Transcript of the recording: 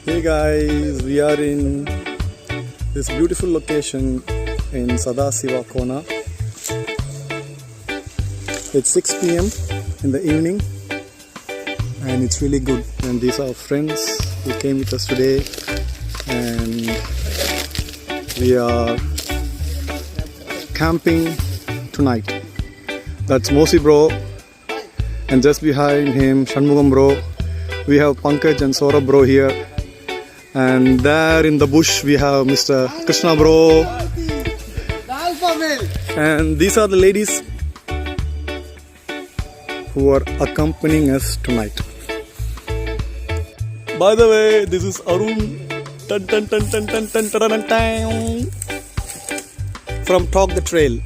Hey guys, we are in this beautiful location in Sadasiva Kona. It's 6 p.m. in the evening and it's really good. And these are friends who came with us today, and we are camping tonight. That's Mosi bro, and just behind him Shanmugam bro. We have Pankaj and Saurabh bro here, and there in the bush we have Mr. Krishna bro, and these are the ladies who are accompanying us tonight. By the way, this is Arun from Talk the Trail.